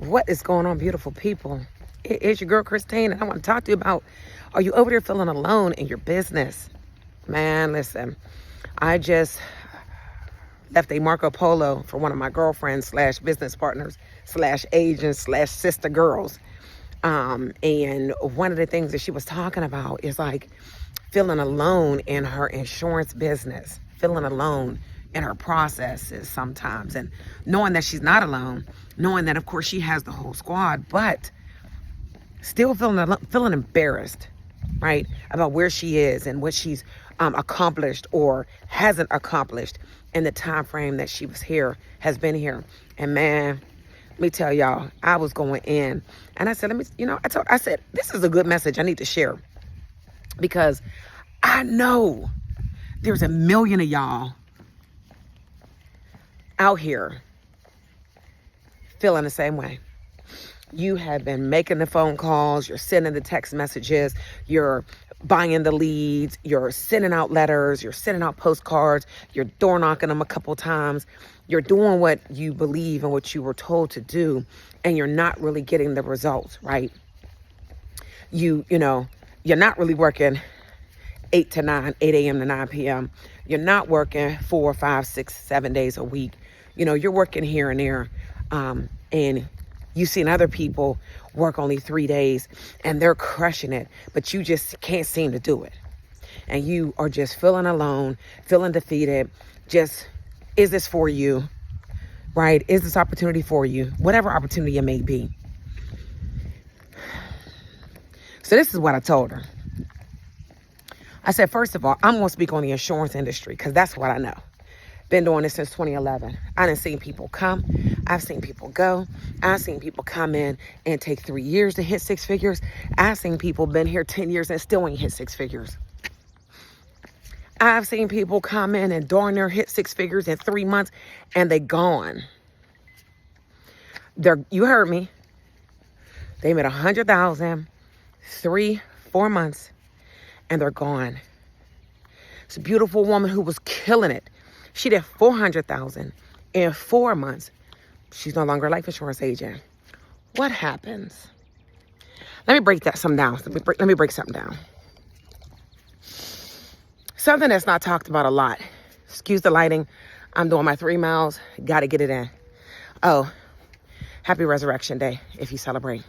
What is going on, beautiful people? It's your girl, Christine, and I want to talk to you about, are you over there feeling alone in your business? Man, listen, I just left a Marco Polo for one of my girlfriends slash business partners slash agents slash sister girls. And one of the things that she was talking about is like feeling alone in her insurance business, feeling alone in her processes sometimes, and knowing that she's not alone, knowing that of course she has the whole squad, but still feeling embarrassed, right, about where she is and what she's accomplished or hasn't accomplished in the time frame that she was here, has been here. And man, let me tell y'all, I was going in, and I said, I said, this is a good message I need to share, because I know there's a million of y'all out here feeling the same way. You have been making the phone calls, you're sending the text messages, you're buying the leads, you're sending out letters, you're sending out postcards, you're door knocking them a couple times, you're doing what you believe and what you were told to do, and you're not really getting the results, right? You're not really working 8 a.m. to 9 p.m. You're not working 4, 5, 6, 7 days a week. You're working here and there. And you've seen other people work only 3 days and they're crushing it, but you just can't seem to do it. And you are just feeling alone, feeling defeated. Just, is this for you? Right? Is this opportunity for you? Whatever opportunity it may be. So this is what I told her. I said, first of all, I'm going to speak on the insurance industry because that's what I know. Been doing this since 2011. I done seen people come. I've seen people go. I've seen people come in and take 3 years to hit 6 figures. I've seen people been here 10 years and still ain't hit 6 figures. I've seen people come in and darn near hit 6 figures in 3 months and they gone. You heard me. They made 100,000, 3, 4 months, and they're gone. It's a beautiful woman who was killing it. She did 400,000 in 4 months. She's no longer a life insurance agent. What happens? Let me break something down. Let me break something down. Something that's not talked about a lot. Excuse the lighting. I'm doing my 3 miles. Got to get it in. Oh, happy Resurrection Day if you celebrate.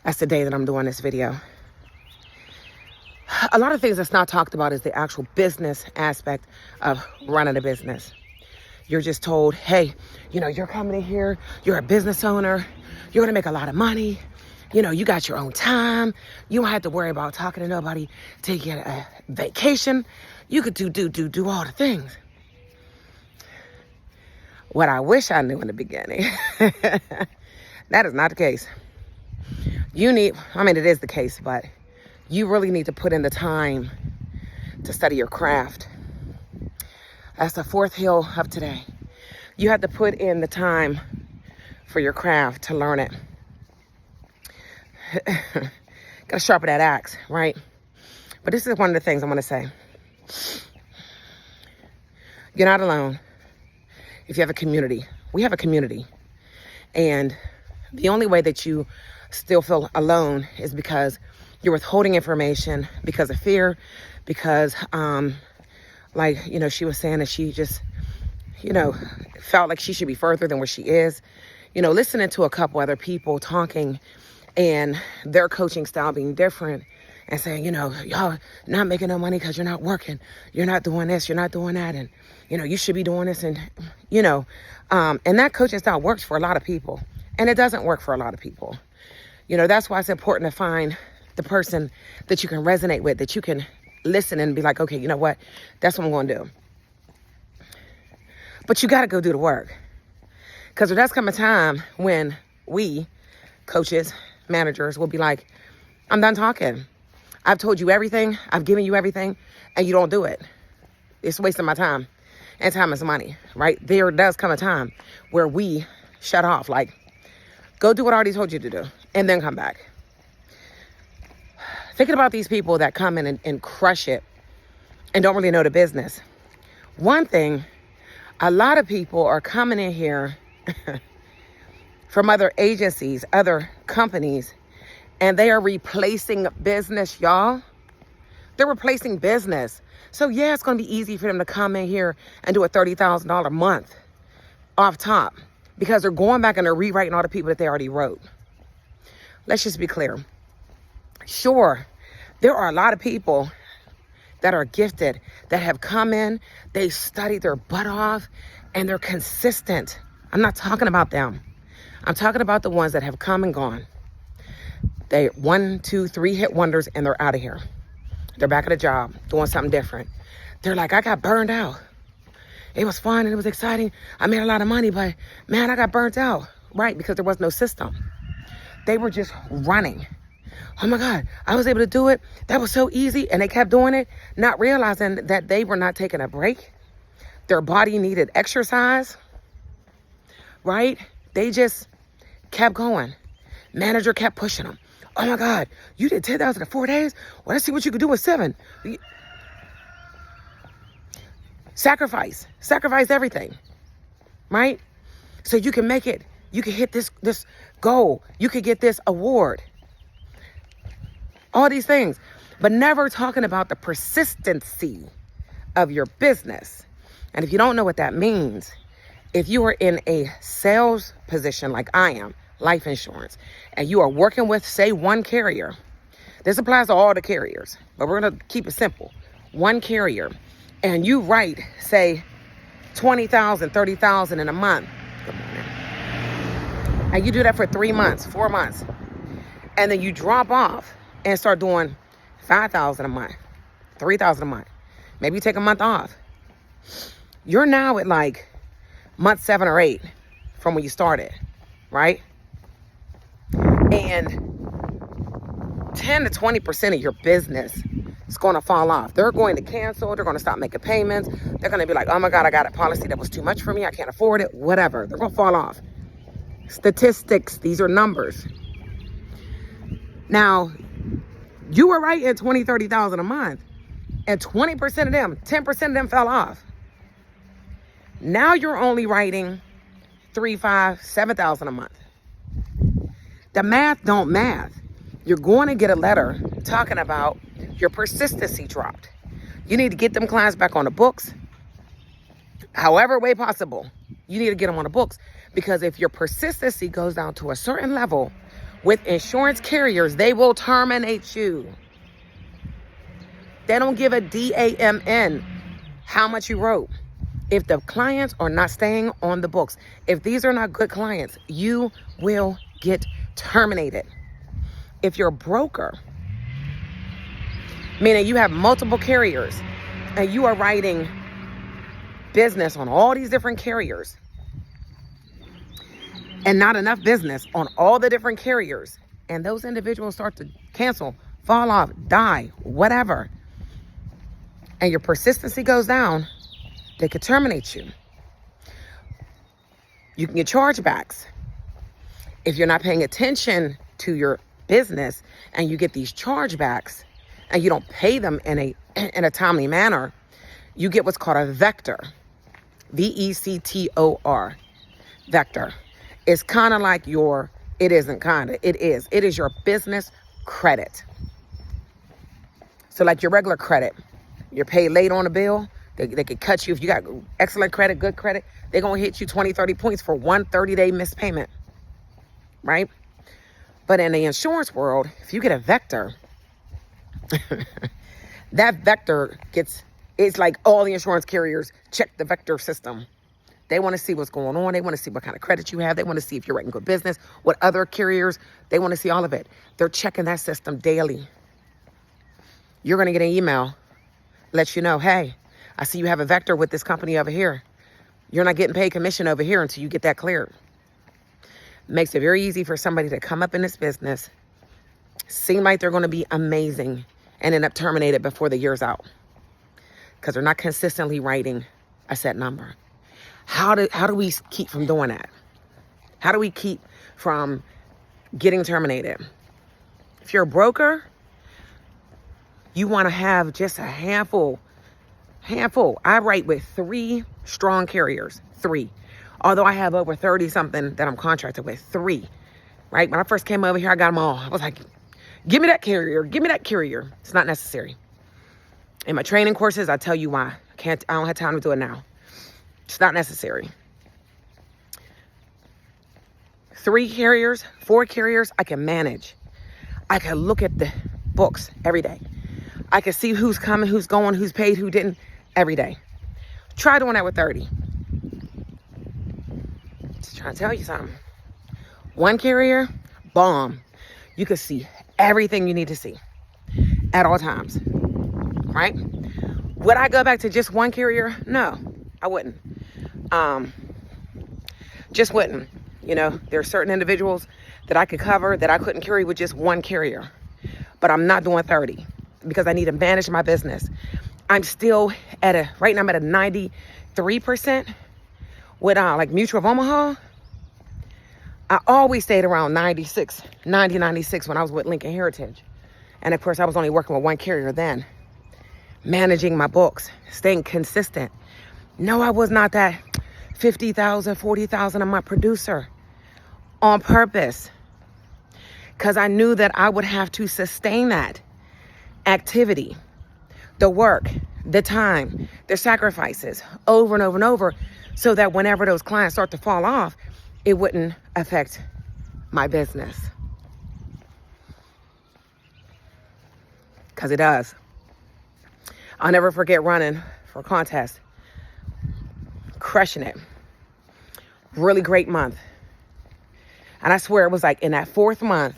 That's the day that I'm doing this video. A lot of things that's not talked about is the actual business aspect of running a business. You're just told, hey, you're coming in here, you're a business owner, you're going to make a lot of money, you got your own time, you don't have to worry about talking to nobody, taking a vacation, you could do all the things. What I wish I knew in the beginning, that is not the case. It is the case, but you really need to put in the time to study your craft. That's the 4th hill of today. You have to put in the time for your craft to learn it. Gotta sharpen that axe, right? But this is one of the things I want to say. You're not alone if you have a community. We have a community. And the only way that you still feel alone is because you're withholding information because of fear, because, she was saying that she just, felt like she should be further than where she is. Listening to a couple other people talking and their coaching style being different and saying, y'all not making no money because you're not working. You're not doing this. You're not doing that. And, you should be doing this. And, and that coaching style works for a lot of people. And it doesn't work for a lot of people. That's why it's important to find the person that you can resonate with, that you can listen and be like, okay, you know what? That's what I'm going to do. But you got to go do the work. Because there does come a time when we, coaches, managers, will be like, I'm done talking. I've told you everything. I've given you everything. And you don't do it. It's wasting my time. And time is money, right? There does come a time where we shut off. Like, go do what I already told you to do. And then come back. Thinking about these people that come in and crush it and don't really know the business. One thing, a lot of people are coming in here from other agencies, other companies, and they are replacing business, y'all. They're replacing business. So yeah, it's going to be easy for them to come in here and do a $30,000 a month off top because they're going back and they're rewriting all the people that they already wrote. Let's just be clear. Sure, there are a lot of people that are gifted, that have come in, they studied their butt off, and they're consistent. I'm not talking about them. I'm talking about the ones that have come and gone. They 1, 2, 3 hit wonders, and they're out of here. They're back at a job, doing something different. They're like, I got burned out. It was fun and it was exciting. I made a lot of money, but man, I got burnt out. Right, because there was no system. They were just running. Oh my God, I was able to do it. That was so easy. And they kept doing it, not realizing that they were not taking a break. Their body needed exercise, right? They just kept going. Manager kept pushing them. Oh my God, you did 10,000 in 4 days? Well, let's see what you could do in 7. Sacrifice everything, right? So you can make it. You can hit this goal. You could get this award. All these things, but never talking about the persistency of your business. And if you don't know what that means, if you are in a sales position like I am, life insurance, and you are working with, say, one carrier, this applies to all the carriers, but we're going to keep it simple. One carrier, and you write, say, 20,000, 30,000 in a month. Good morning. And you do that for 3 months, 4 months. And then you drop off and start doing 5,000 a month, 3,000 a month. Maybe you take a month off. You're now at like month 7 or 8 from when you started, right? And 10 to 20% of your business is going to fall off. They're going to cancel. They're going to stop making payments. They're going to be like, oh my God, I got a policy that was too much for me. I can't afford it. Whatever. They're going to fall off. Statistics. These are numbers. Now, you were writing 20, 30,000 a month, and 20% of them, 10% of them fell off. Now you're only writing 3, 5, 7,000 a month. The math don't math. You're going to get a letter talking about your persistency dropped. You need to get them clients back on the books. However way possible, you need to get them on the books, because if your persistency goes down to a certain level, with insurance carriers, they will terminate you. They don't give a damn how much you wrote. If the clients are not staying on the books, if these are not good clients, you will get terminated. If you're a broker, meaning you have multiple carriers and you are writing business on all these different carriers, and not enough business on all the different carriers, and those individuals start to cancel, fall off, die, whatever, and your persistency goes down, they could terminate you. You can get chargebacks. If you're not paying attention to your business and you get these chargebacks and you don't pay them in a timely manner, you get what's called a vector. VECTOR. Vector. It's kind of like it is your business credit. So like your regular credit, you're paid late on a bill, they could cut you. If you got excellent credit, good credit, they're going to hit you 20, 30 points for one 30-day missed payment, right? But in the insurance world, if you get a vector, that vector it's like all the insurance carriers check the vector system. They want to see what's going on. They want to see what kind of credit you have. They want to see if you're writing good business. What other carriers, they want to see all of it. They're checking that system daily. You're going to get an email, let you know, hey, I see you have a vector with this company over here. You're not getting paid commission over here until you get that cleared. Makes it very easy for somebody to come up in this business, seem like they're going to be amazing, and end up terminated before the year's out because they're not consistently writing a set number. How do we keep from doing that? How do we keep from getting terminated? If you're a broker, you want to have just a handful. I write with 3 strong carriers. 3. Although I have over 30 something that I'm contracted with, 3, right? When I first came over here, I got them all. I was like, give me that carrier, give me that carrier. It's not necessary. In my training courses, I tell you why. I don't have time to do it now. It's not necessary. 3 carriers, 4 carriers, I can manage. I can look at the books every day. I can see who's coming, who's going, who's paid, who didn't, every day. Try doing that with 30. Just trying to tell you something. 1 carrier, bomb. You can see everything you need to see at all times, right? Would I go back to just 1 carrier? No, I wouldn't. Just wouldn't. You know, there are certain individuals that I could cover that I couldn't carry with just 1 carrier. But I'm not doing 30 because I need to manage my business. I'm still right now I'm at a 93% with like Mutual of Omaha. I always stayed around 96 when I was with Lincoln Heritage. And of course, I was only working with 1 carrier then. Managing my books, staying consistent. No, I was not that 50,000, 40,000 a month producer on purpose. Because I knew that I would have to sustain that activity, the work, the time, the sacrifices over and over and over, so that whenever those clients start to fall off, it wouldn't affect my business. Because it does. I'll never forget running for a contest, crushing it. Really great month. And I swear it was like in that 4th month,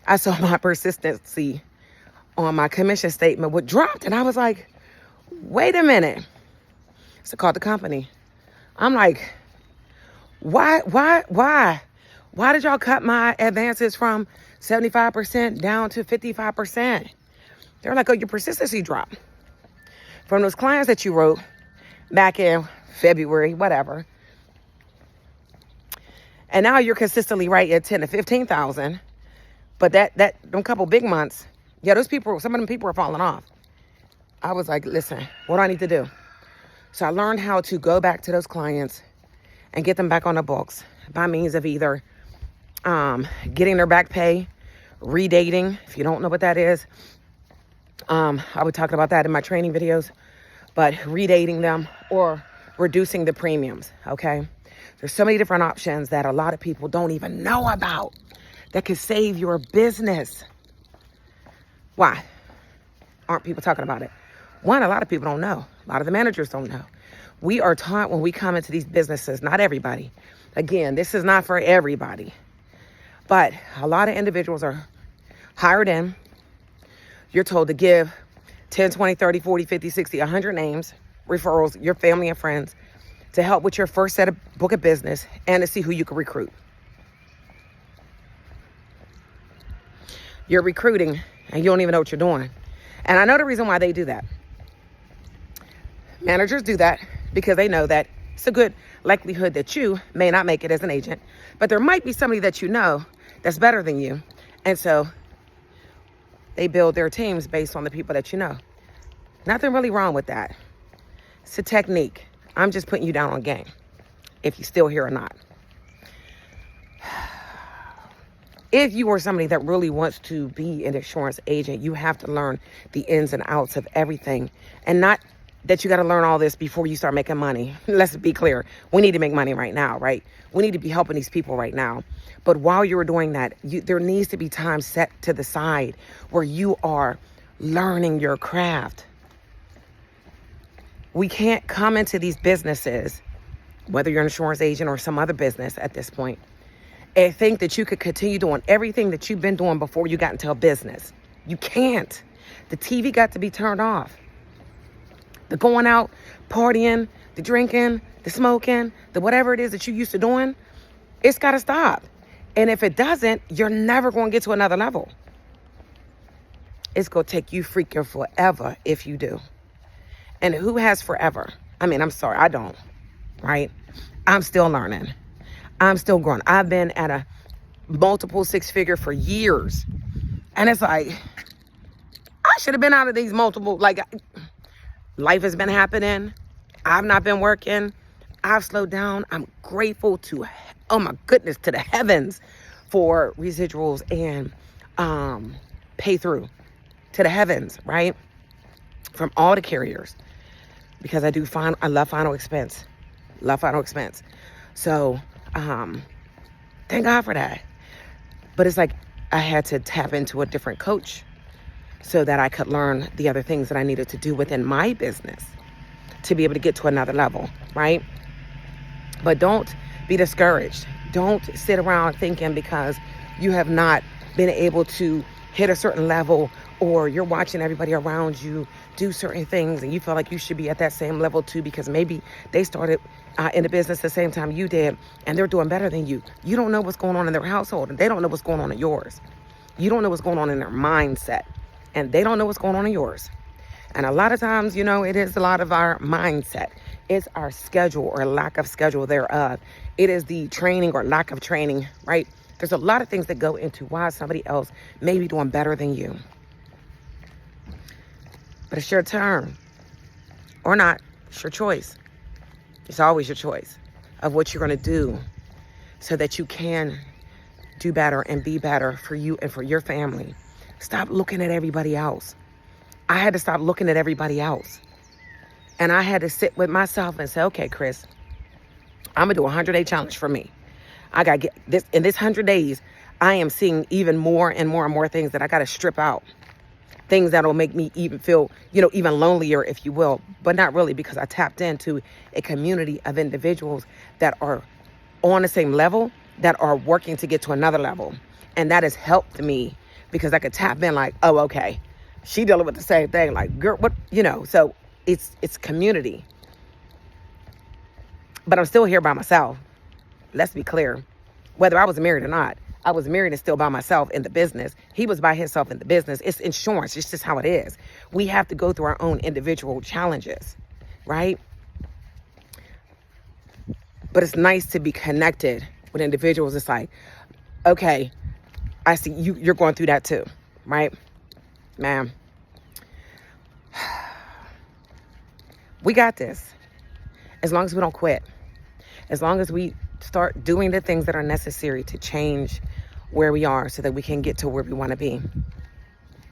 I saw my persistency on my commission statement would dropped. And I was like, wait a minute. So I called the company. I'm like, why did y'all cut my advances from 75% down to 55%? They're like, oh, your persistency dropped. From those clients that you wrote back in February, whatever. And now you're consistently right at 10 to 15,000. But them couple big months, yeah, some of them people are falling off. I was like, listen, what do I need to do? So I learned how to go back to those clients and get them back on the books by means of either getting their back pay, redating, if you don't know what that is. I would talk about that in my training videos, but redating them or reducing the premiums, okay? There's so many different options that a lot of people don't even know about that could save your business. Why aren't people talking about it? 1, a lot of people don't know. A lot of the managers don't know. We are taught when we come into these businesses, not everybody. Again, this is not for everybody. But a lot of individuals are hired in. You're told to give 10, 20, 30, 40, 50, 60, 100 names, referrals, your family and friends, to help with your first set of book of business and to see who you can recruit. You're recruiting and you don't even know what you're doing. And I know the reason why they do that. Managers do that because they know that it's a good likelihood that you may not make it as an agent, but there might be somebody that you know that's better than you. And so they build their teams based on the people that you know. Nothing really wrong with that. It's a technique. I'm just putting you down on game, if you're still here or not. If you are somebody that really wants to be an insurance agent, you have to learn the ins and outs of everything. And not that you got to learn all this before you start making money. Let's be clear. We need to make money right now, right? We need to be helping these people right now. But while you're doing that, there needs to be time set to the side where you are learning your craft. We can't come into these businesses, whether you're an insurance agent or some other business at this point, and think that you could continue doing everything that you've been doing before you got into a business. You can't. The TV got to be turned off. The going out, partying, the drinking, the smoking, the whatever it is that you used to doing, it's got to stop. And if it doesn't, you're never going to get to another level. It's going to take you freaking forever if you do. And who has forever? I mean, I'm sorry, I don't, right? I'm still learning. I'm still growing. I've been at a multiple 6-figure for years. And it's like, I should have been out of these multiple, like, life has been happening. I've not been working. I've slowed down. I'm grateful to, oh my goodness, to the heavens for residuals and pay through, to the heavens, right? From all the carriers, because I love final expense. Love final expense. So thank God for that. But it's like I had to tap into a different coach so that I could learn the other things that I needed to do within my business to be able to get to another level, right? But don't be discouraged. Don't sit around thinking because you have not been able to hit a certain level, or you're watching everybody around you do certain things and you feel like you should be at that same level too, because maybe they started in the business the same time you did and they're doing better than you. You don't know what's going on in their household, and they don't know what's going on in yours. You don't know what's going on in their mindset, and they don't know what's going on in yours. And a lot of times, it is a lot of our mindset. It's our schedule or lack of schedule thereof. It is the training or lack of training, right? There's a lot of things that go into why somebody else may be doing better than you. But it's your turn. Or not. It's your choice. It's always your choice of what you're going to do so that you can do better and be better for you and for your family. Stop looking at everybody else. I had to stop looking at everybody else. And I had to sit with myself and say, okay, Chris, I'm going to do a 100-day challenge for me. I got to get this. In this 100 days, I am seeing even more and more and more things that I got to strip out. Things that will make me even feel, even lonelier, if you will. But not really, because I tapped into a community of individuals that are on the same level, that are working to get to another level. And that has helped me because I could tap in like, oh, okay, she dealing with the same thing. Like, girl, what, so it's community. But I'm still here by myself. Let's be clear. Whether I was married or not, I was married and still by myself in the business. He was by himself in the business. It's insurance. It's just how it is. We have to go through our own individual challenges, right? But it's nice to be connected with individuals. It's like, okay, I see you're going through that too, right? Man, we got this. As long as we don't quit. As long as we start doing the things that are necessary to change where we are so that we can get to where we want to be,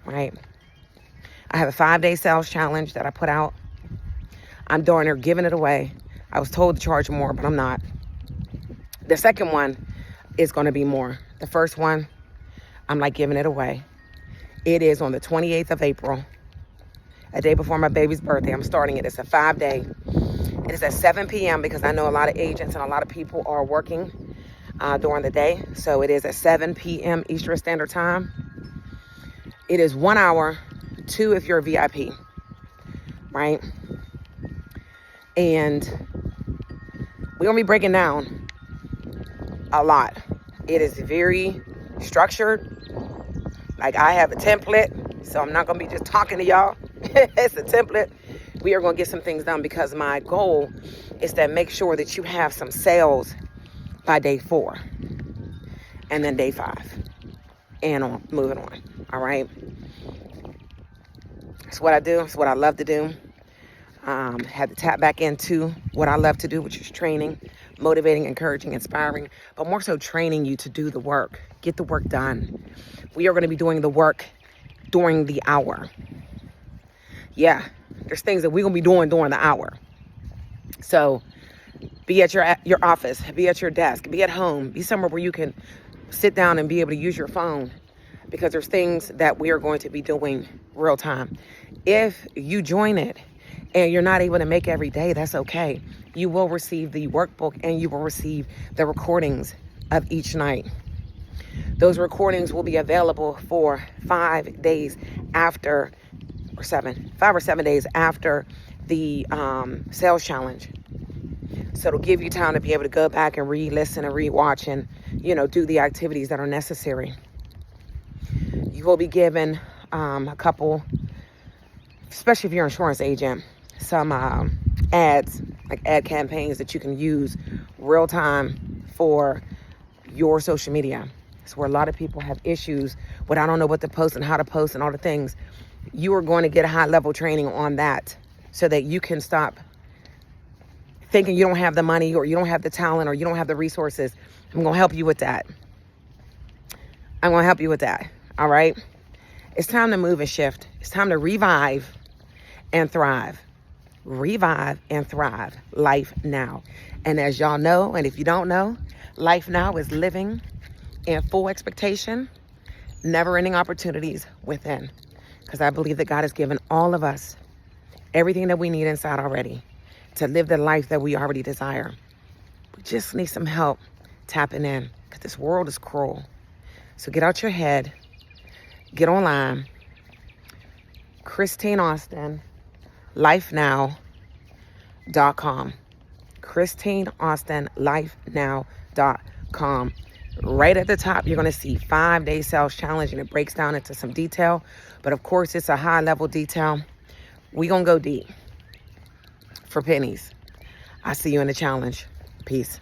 right? I have a 5-day sales challenge that I put out. I'm darn near giving it away. I was told to charge more, but I'm not. The second one is going to be more. The first one, I'm like giving it away. It is on the 28th of April, a day before my baby's birthday. I'm starting it. It's a 5-day. It is at 7 p.m. because I know a lot of agents and a lot of people are working during the day. So it is at 7 p.m. Eastern Standard Time. It is 1 hour, 2 if you're a VIP, right? And we're going to be breaking down a lot. It is very structured. Like, I have a template, so I'm not going to be just talking to y'all. It's a template. We are going to get some things done because my goal is to make sure that you have some sales by day 4 and then day 5 and on, moving on. All right. It's what I do. It's what I love to do. Had to tap back into what I love to do, which is training, motivating, encouraging, inspiring, but more so training you to do the work, get the work done. We are going to be doing the work during the hour. Yeah. There's things that we're going to be doing during the hour. So be at your office, be at your desk, be at home, be somewhere where you can sit down and be able to use your phone, because there's things that we are going to be doing real time. If you join it and you're not able to make every day, that's okay. You will receive the workbook and you will receive the recordings of each night. Those recordings will be available for 5 days after, or 5 or 7 days after the sales challenge. So it'll give you time to be able to go back and re-listen and re-watch and, do the activities that are necessary. You will be given a couple, especially if you're an insurance agent, some ads, like ad campaigns that you can use real time for your social media. It's where a lot of people have issues with, I don't know what to post and how to post and all the things. You are going to get a high level training on that so that you can stop thinking you don't have the money or you don't have the talent or you don't have the resources, I'm going to help you with that. I'm going to help you with that. All right. It's time to move and shift. It's time to revive and thrive. Revive and thrive. Life now. And as y'all know, and if you don't know, life now is living in full expectation, never-ending opportunities within. Because I believe that God has given all of us everything that we need inside already to live the life that we already desire. We just need some help tapping in, because this world is cruel. So get out your head, get online, Christine Austin, lifenow.com. Christine Austin, lifenow.com. Right at the top, you're going to see 5-day sales challenge, and it breaks down into some detail. But of course, it's a high level detail. We're going to go deep for pennies. I see you in the challenge. Peace.